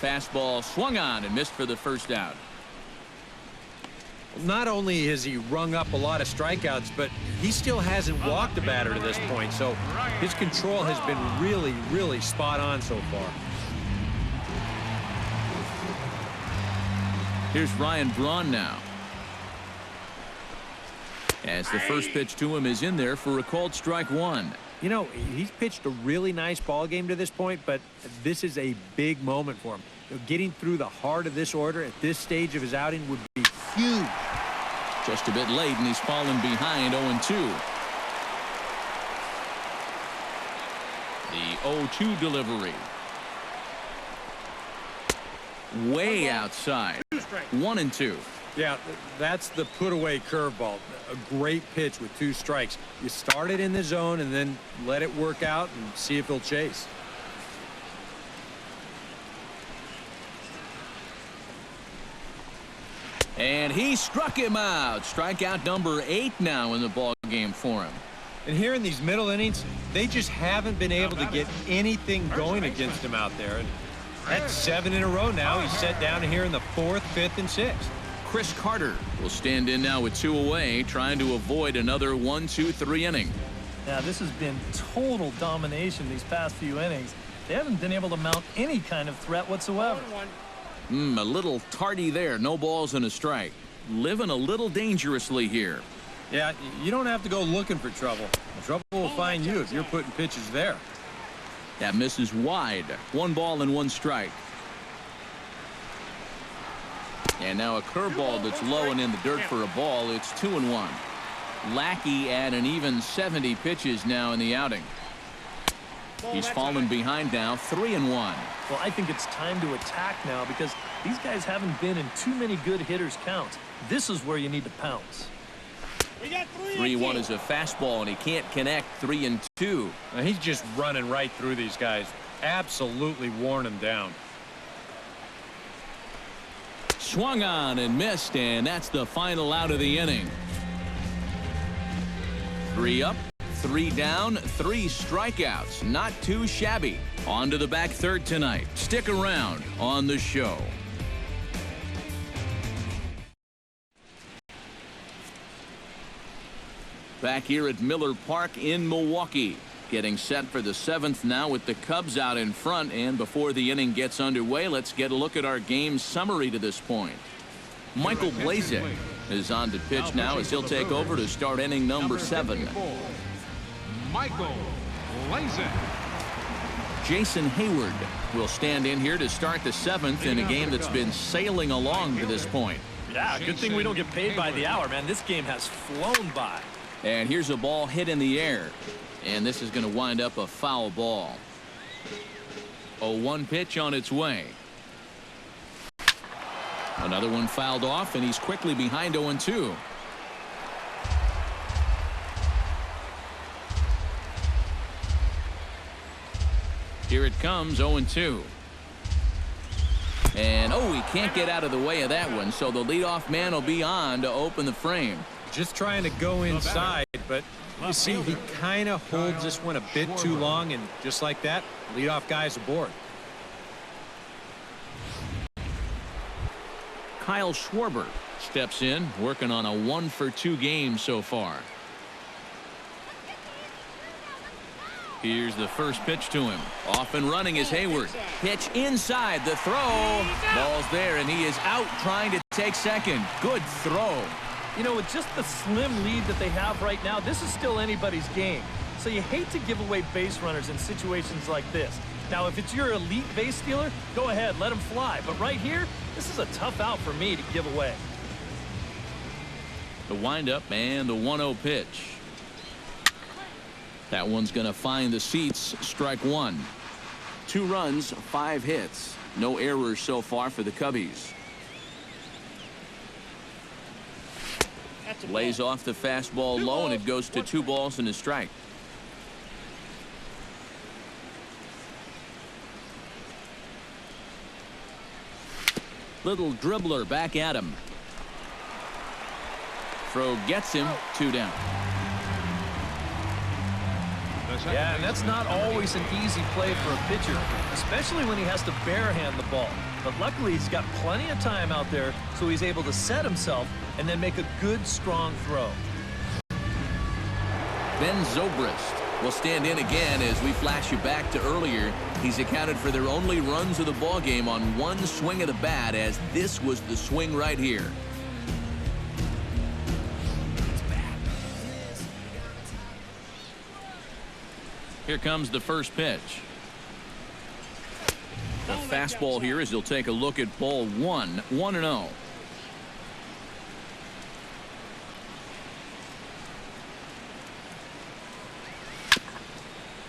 S1: Fastball swung on and missed for the first out.
S2: Not only has he rung up a lot of strikeouts, but he still hasn't walked a batter to this point, so his control has been really, really spot on so far.
S1: Here's Ryan Braun now. As the first pitch to him is in there for a called strike 1.
S2: You know, he's pitched a really nice ball game to this point, but this is a big moment for him. Getting through the heart of this order at this stage of his outing would be huge.
S1: Just a bit late, and he's fallen behind 0-2. The 0-2 delivery. Way outside. 1-2.
S2: Yeah, that's the put-away curveball. A great pitch with 2 strikes. You start it in the zone and then let it work out and see if he'll chase.
S1: And he struck him out. Strikeout number 8 now in the ball game for him.
S2: And here in these middle innings, they just haven't been able to get anything going against him out there. And that's 7 in a row now. He's set down here in the 4th, 5th, and 6th.
S1: Chris Carter will stand in now with 2 away, trying to avoid another 1-2-3 inning.
S4: Yeah, this has been total domination these past few innings. They haven't been able to mount any kind of threat whatsoever.
S1: A little tardy there. No balls and a strike. Living a little dangerously here.
S2: Yeah, you don't have to go looking for trouble. Trouble will find you if you're putting pitches there.
S1: That misses wide. 1 ball and 1 strike. And now a curveball that's low and in the dirt for a ball. It's 2-1. Lackey at an even 70 pitches now in the outing. He's fallen behind now, 3-1.
S4: Well, I think it's time to attack now because these guys haven't been in too many good hitters' counts. This is where you need to pounce.
S1: 3-1 is a fastball, and he can't connect. 3-2.
S2: Now, he's just running right through these guys. Absolutely worn them down.
S1: Swung on and missed, and that's the final out of the inning. 3 up, 3 down, 3 strikeouts. Not too shabby. On to the back third tonight. Stick around on the show. Back here at Miller Park in Milwaukee. Getting set for the 7th now with the Cubs out in front. And before the inning gets underway, let's get a look at our game summary to this point. Michael Blazek is on to pitch now as he'll take over to start inning number 7.
S3: Michael Blazek.
S1: Jason Hayward will stand in here to start the 7th in a game that's been sailing along to this point.
S4: Yeah, good thing we don't get paid by the hour, man. This game has flown by.
S1: And here's a ball hit in the air. And this is going to wind up a foul ball. 0-1 pitch on its way. Another one fouled off, and he's quickly behind 0-2. Here it comes, 0-2. And, he can't get out of the way of that one, so the leadoff man will be on to open the frame.
S2: Just trying to go inside, but you see he kind of holds this one a bit too long, and just like that, leadoff guy's aboard.
S1: Kyle Schwarber steps in, working on a 1-for-2 game so far. Here's the first pitch to him. Off and running is Hayward. Pitch inside. The throw. Ball's there, and he is out trying to take second. Good throw.
S4: You know, with just the slim lead that they have right now, this is still anybody's game. So you hate to give away base runners in situations like this. Now, if it's your elite base stealer, go ahead, let him fly. But right here, this is a tough out for me to give away.
S1: The windup and the 1-0 pitch. That one's going to find the seats. Strike 1. 2 runs, 5 hits. No errors so far for the Cubbies. Lays off the fastball low, and it goes to 2 balls and a strike. Little dribbler back at him. Throw gets him 2 down.
S4: Yeah, and that's not always an easy play for a pitcher, especially when he has to barehand the ball. But luckily, he's got plenty of time out there, so he's able to set himself and then make a good, strong throw.
S1: Ben Zobrist will stand in again as we flash you back to earlier. He's accounted for their only runs of the ball game on one swing of the bat, as this was the swing right here. Here comes the first pitch. The fastball here as he'll take a look at ball 1, 1-0.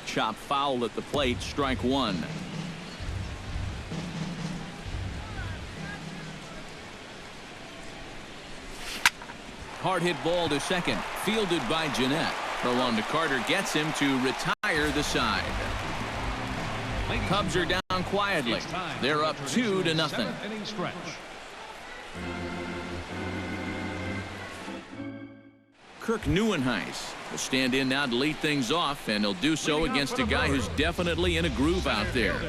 S1: Chop foul at the plate, strike 1. Hard hit ball to second, fielded by Jeanette. Throw on to Carter gets him to retire the side. Cubs are down quietly. They're up 2-0. Kirk Neuenhuis will stand in now to lead things off, and he'll do so against a guy who's definitely in a groove out there.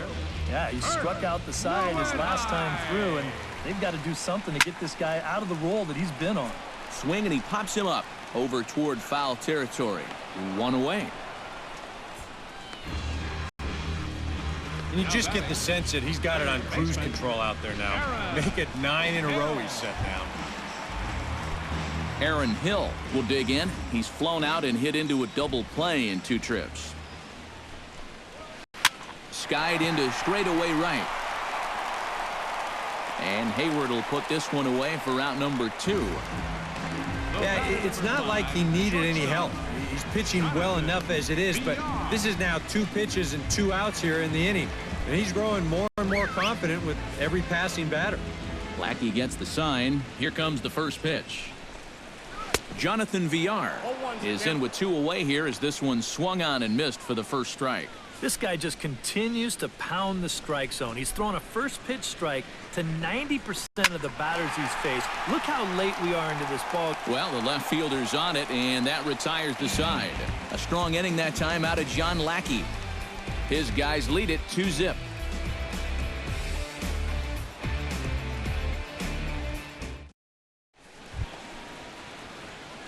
S4: Yeah, he struck out the side his last time through, and they've got to do something to get this guy out of the role that he's been on.
S1: Swing, and he pops him up over toward foul territory. 1 away.
S2: And you just get the sense that he's got it on cruise control out there now. Make it 9 in a row he's set down.
S1: Aaron Hill will dig in. He's flown out and hit into a double play in 2 trips. Skied into straightaway right. And Hayward will put this one away for out number 2.
S2: Yeah, it's not like he needed any help. He's pitching well enough as it is, but this is now 2 pitches and 2 outs here in the inning. And he's growing more and more confident with every passing batter.
S1: Lackey gets the sign. Here comes the first pitch. Jonathan Villar is in with 2 away here as this one swung on and missed for the first strike.
S4: This guy just continues to pound the strike zone. He's thrown a first pitch strike to 90% of the batters he's faced. Look how late we are into this ball.
S1: Well, the left fielder's on it, and that retires the side. A strong inning that time out of John Lackey. His guys lead it 2-0.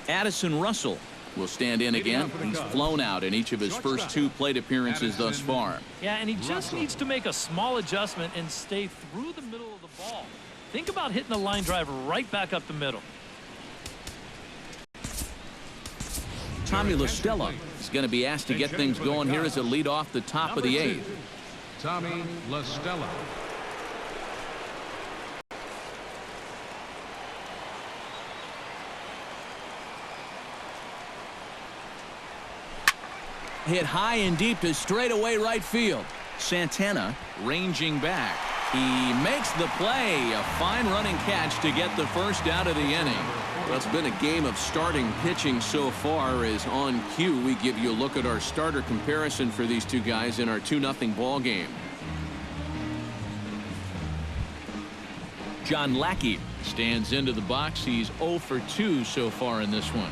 S1: Addison Russell will stand in again. He's flown out in each of his first 2 plate appearances thus far.
S4: Yeah, and he just needs to make a small adjustment and stay through the middle of the ball. Think about hitting a line drive right back up the middle.
S1: Tommy LaStella is going to be asked to get things going here as a lead off the top of the 8th.
S3: Tommy LaStella.
S1: Hit high and deep to straightaway right field. Santana ranging back. He makes the play. A fine running catch to get the first out of the inning. Well, it's been a game of starting pitching so far, as on cue we give you a look at our starter comparison for these 2 guys in our 2-0 ball game. John Lackey stands into the box. He's 0 for 2 so far in this one.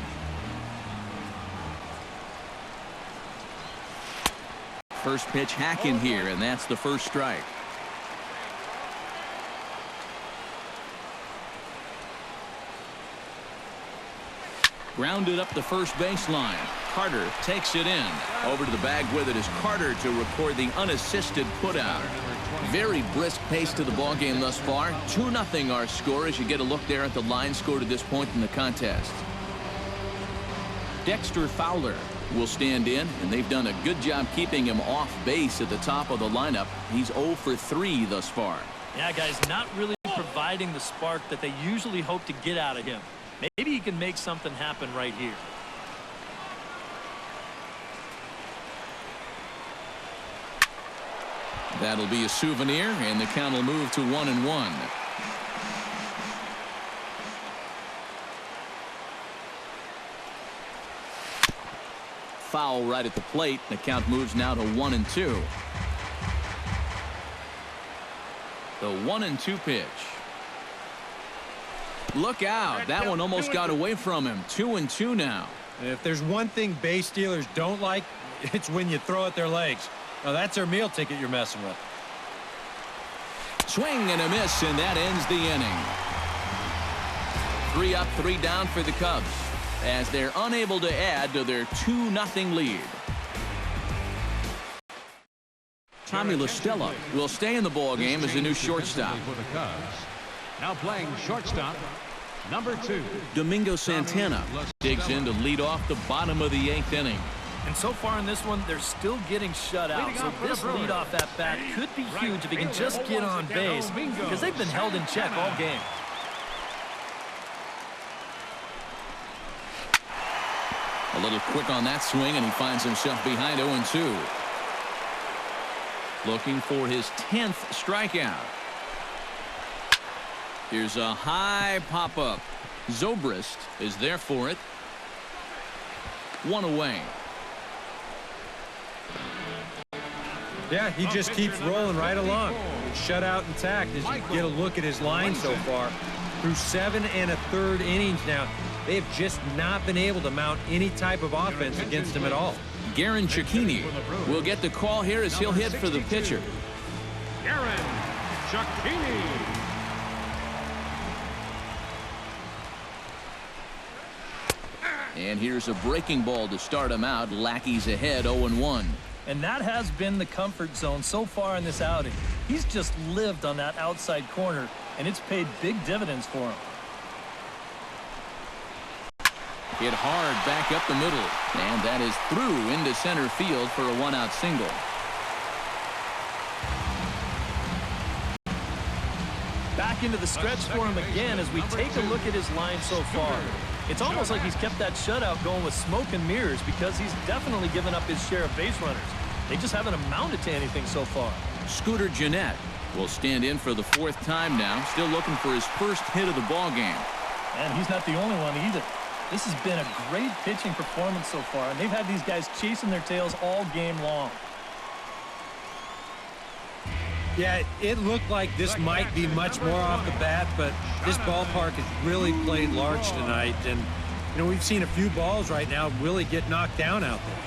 S1: First pitch hack in here, and that's the first strike. Grounded up the first baseline. Carter takes it in. Over to the bag with it is Carter to record the unassisted putout. Very brisk pace to the ball game thus far. 2-0 our score as you get a look there at the line score to this point in the contest. Dexter Fowler will stand in, and they've done a good job keeping him off base at the top of the lineup. He's 0 for 3 thus far.
S4: Yeah, guys, not really providing the spark that they usually hope to get out of him. Maybe he can make something happen right here.
S1: That'll be a souvenir, and the count will move to 1-1. Foul right at the plate. The count moves now to 1-2. The 1-2 pitch. Look out. That one almost got away from him. 2-2 now.
S2: And if there's one thing base stealers don't like, it's when you throw at their legs. Now, that's their meal ticket you're messing with.
S1: Swing and a miss, and that ends the inning. 3 up, 3 down for the Cubs as they're unable to add to their 2-0 lead. Tommy La Stella will stay in the ball game as a new shortstop.
S3: For the Cubs. Now playing shortstop, number 2.
S1: Domingo Santana digs in to lead off the bottom of the 8th inning.
S4: And so far in this one, they're still getting shut out. So this leadoff at bat could be huge if he can just get on base, because they've been held in check all game.
S1: A little quick on that swing, and he finds himself behind 0-2. Looking for his 10th strikeout. Here's a high pop-up. Zobrist is there for it. 1 away.
S2: Yeah, he just keeps rolling right along. Shutout intact as you get a look at his line so far. Through 7 1/3 innings now, they have just not been able to mount any type of offense against him at all.
S1: Garen Cecchini will get the call here as he'll hit for the pitcher.
S3: Garen Cecchini.
S1: And here's a breaking ball to start him out. Lackey's ahead 0-1.
S4: And that has been the comfort zone so far in this outing. He's just lived on that outside corner, and it's paid big dividends for him.
S1: Hit hard back up the middle, and that is through into center field for a 1-out single.
S4: Back into the stretch for him again as we take a look at his line so far. It's almost like he's kept that shutout going with smoke and mirrors, because he's definitely given up his share of base runners. They just haven't amounted to anything so far.
S1: Scooter Gennett will stand in for the 4th time now, still looking for his first hit of the ball game.
S4: And he's not the only one either. This has been a great pitching performance so far, and they've had these guys chasing their tails all game long.
S2: Yeah, it looked like this might be much more off the bat, but this ballpark has really played large tonight. And, you know, we've seen a few balls right now really get knocked down out there.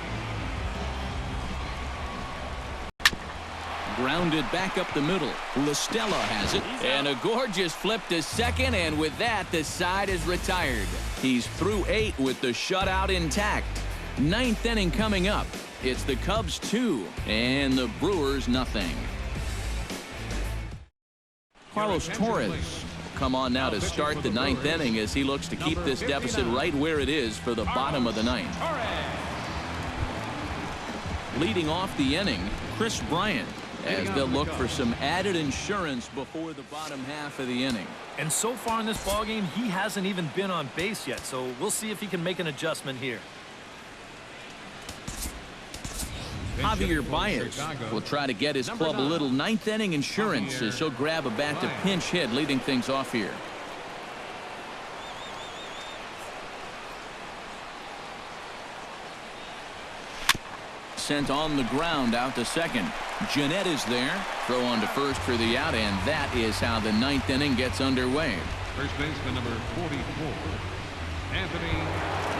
S1: Grounded back up the middle. La Stella has it. And a gorgeous flip to second, and with that, the side is retired. He's through 8 with the shutout intact. 9th inning coming up. It's the Cubs 2 and the Brewers nothing. Carlos Torres will come on now to start the 9th inning as he looks to keep this deficit right where it is for the bottom of the 9th. Leading off the inning, Chris Bryant, as they'll look for some added insurance before the bottom half of the inning.
S4: And so far in this ballgame, he hasn't even been on base yet, so we'll see if he can make an adjustment here.
S1: Javier Baez will try to get his club a little 9th inning insurance as he'll grab a bat to pinch hit, leading things off here. Sent on the ground out to second. Gennett is there. Throw on to first for the out, and that is how the 9th inning gets underway.
S3: First baseman number 44,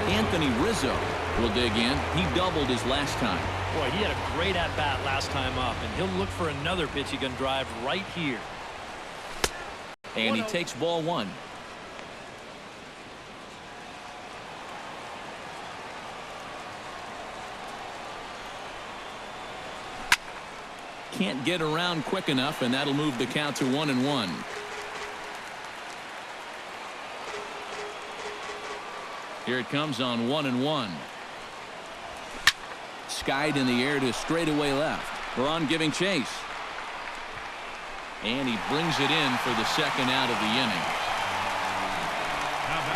S1: Anthony Rizzo will dig in. He doubled his last time.
S4: Boy, he had a great at-bat last time up, and he'll look for another pitch he can drive right here.
S1: And he takes ball 1. Can't get around quick enough, and that'll move the count to 1-1. Here it comes on 1-1. Skied in the air to straightaway left. Braun giving chase. And he brings it in for the 2nd out of the inning.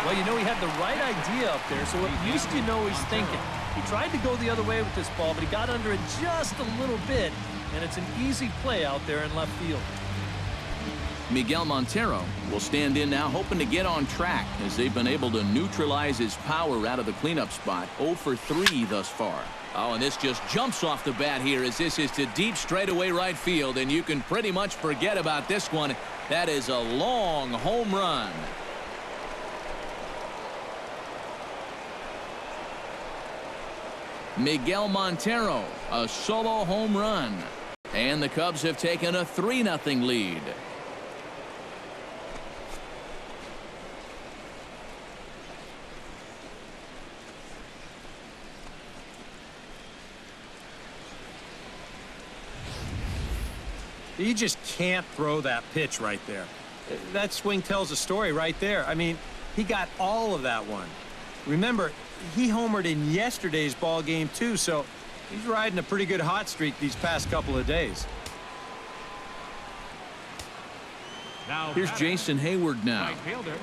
S4: Well, you know, he had the right idea up there, so at least you know he's thinking. He tried to go the other way with this ball, but he got under it just a little bit, and it's an easy play out there in left field.
S1: Miguel Montero will stand in now, hoping to get on track as they've been able to neutralize his power out of the cleanup spot. 0 for 3 thus far. Oh, and this just jumps off the bat here as this is to deep straightaway right field, and you can pretty much forget about this one. That is a long home run. Miguel Montero, a solo home run. And the Cubs have taken a 3-0 lead.
S2: You just can't throw that pitch right there. That swing tells a story right there. I mean, he got all of that one. Remember, he homered in yesterday's ball game too, so he's riding a pretty good hot streak these past couple of days.
S3: Now
S1: Here's Jason Hayward now.
S3: right fielder,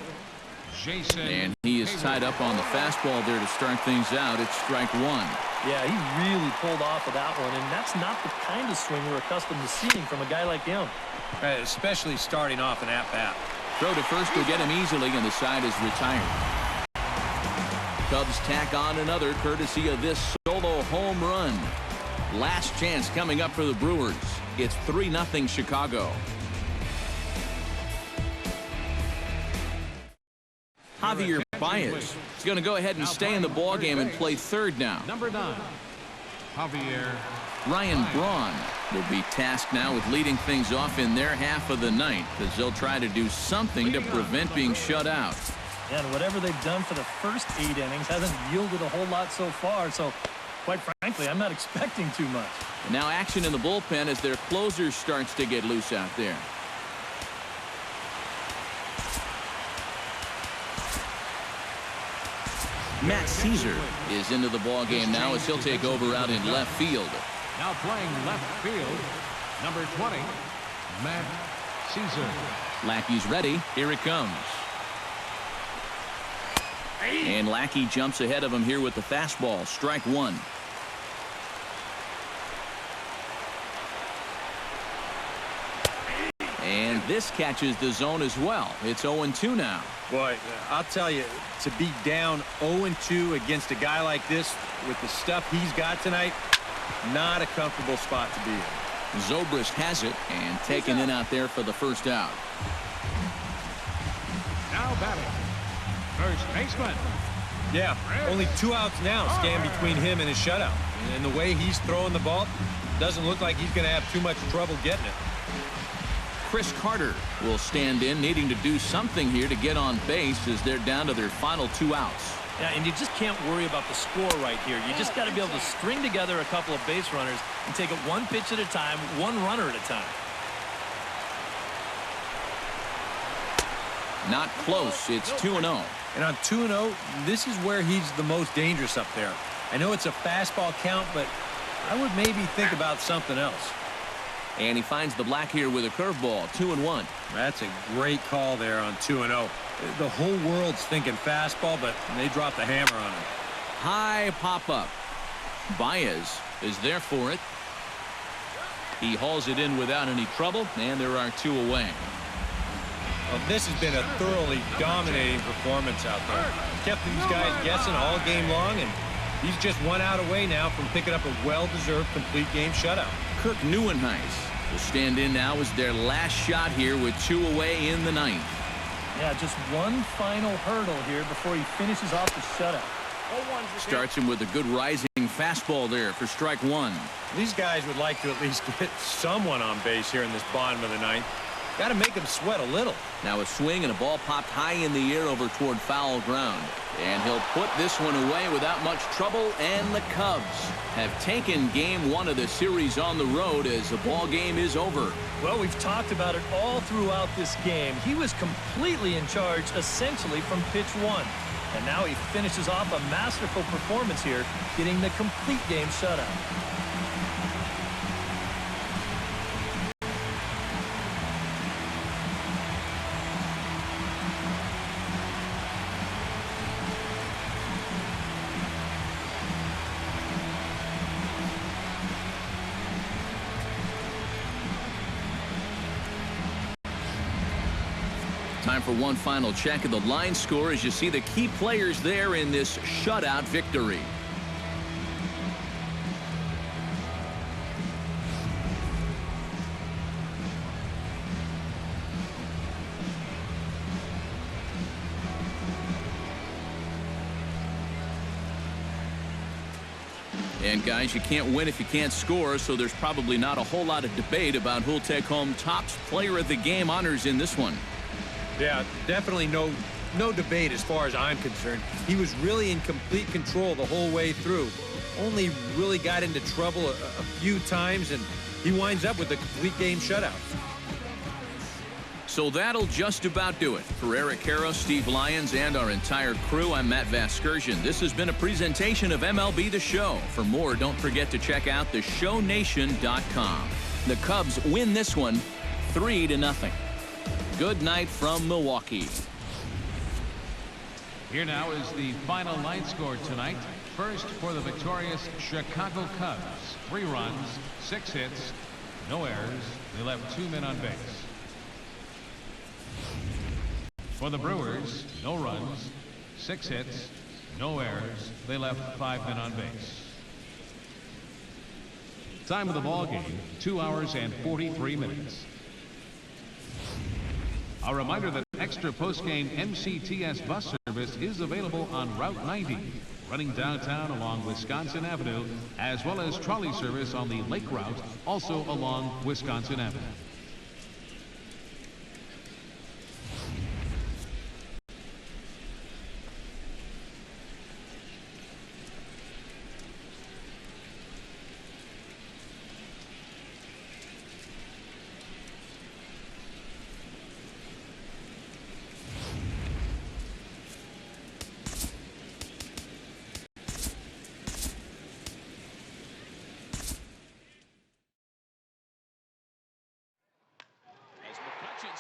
S3: Jason.
S1: And he is tied up on the fastball there to start things out. It's strike one.
S4: Yeah, he really pulled off of that one, and that's not the kind of swing we're accustomed to seeing from a guy like him.
S2: Especially starting off an at-bat.
S1: Throw to first will get him easily, and the side is retired. Cubs tack on another courtesy of this solo home run. Last chance coming up for the Brewers. It's 3-0 Chicago. Javier Baez is going to go ahead and stay in the ballgame and play third now.
S3: Number 9, Javier.
S1: Ryan Braun will be tasked now with leading things off in their half of the ninth as they'll try to do something to prevent being shut out.
S4: And whatever they've done for the first 8 innings hasn't yielded a whole lot so far, so quite frankly, I'm not expecting too much.
S1: And now action in the bullpen as their closer starts to get loose out there. Matt Caesar is into the ballgame now as he'll take over out in left field.
S3: Now playing left field, number 20, Matt Caesar.
S1: Lackey's ready. Here it comes. And Lackey jumps ahead of him here with the fastball. Strike one. And this catches the zone as well. It's 0-2 now.
S2: Boy, I'll tell you, to be down 0-2 against a guy like this with the stuff he's got tonight, not a comfortable spot to be in.
S1: Zobrist has it and taken in out there for the first out.
S3: Now batting, first baseman.
S2: Yeah, only 2 outs now stand between him and his shutout. And the way he's throwing the ball, doesn't look like he's going to have too much trouble getting it.
S1: Chris Carter will stand in, needing to do something here to get on base as they're down to their final 2 outs.
S4: Yeah, and you just can't worry about the score right here. You just got to be able to string together a couple of base runners and take it one pitch at a time, one runner at a time.
S1: Not close. It's 2-0.
S2: And on 2-0, this is where he's the most dangerous up there. I know it's a fastball count, but I would maybe think about something else.
S1: And he finds the black here with a curveball. 2-1.
S2: That's a great call there on 2-0. The whole world's thinking fastball, but they dropped the hammer on him.
S1: High pop-up. Baez is there for it. He hauls it in without any trouble, and there are 2 away.
S2: Well, this has been a thoroughly dominating performance out there. Kept these guys guessing all game long, and he's just 1 out away now from picking up a well-deserved complete game shutout.
S1: Kirk Neuenhuis will stand in now as their last shot here with 2 away in the 9th.
S4: Yeah, just one final hurdle here before he finishes off the shutout.
S1: Starts him with a good rising fastball there for strike one.
S2: These guys would like to at least get someone on base here in this bottom of the 9th. Got to make them sweat a little.
S1: Now a swing and a ball popped high in the air over toward foul ground. And he'll put this one away without much trouble, and the Cubs have taken game 1 of the series on the road as the ball game is over.
S4: Well, we've talked about it all throughout this game. He was completely in charge essentially from pitch 1. And now he finishes off a masterful performance here, getting the complete game shutout.
S1: Time for one final check of the line score as you see the key players there in this shutout victory. And guys, you can't win if you can't score, so there's probably not a whole lot of debate about who'll take home Topps Player of the Game honors in this one.
S2: Yeah, definitely no debate as far as I'm concerned. He was really in complete control the whole way through. Only really got into trouble a few times, and he winds up with a complete game shutout.
S1: So that'll just about do it. For Eric Harrow, Steve Lyons, and our entire crew, I'm Matt Vasgersian. This has been a presentation of MLB The Show. For more, don't forget to check out theshownation.com. The Cubs win this one 3-0. Good night from Milwaukee.
S3: Here now is the final line score tonight. First for the victorious Chicago Cubs. 3 runs, 6 hits, no errors. They left 2 men on base. For the Brewers, no runs, 6 hits, no errors. They left 5 men on base. Time of the ball game, 2 hours and 43 minutes. A reminder that extra post-game MCTS bus service is available on Route 90, running downtown along Wisconsin Avenue, as well as trolley service on the Lake Route, also along Wisconsin Avenue.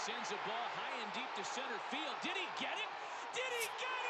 S1: Sends a ball high and deep to center field. Did he get it? Did he get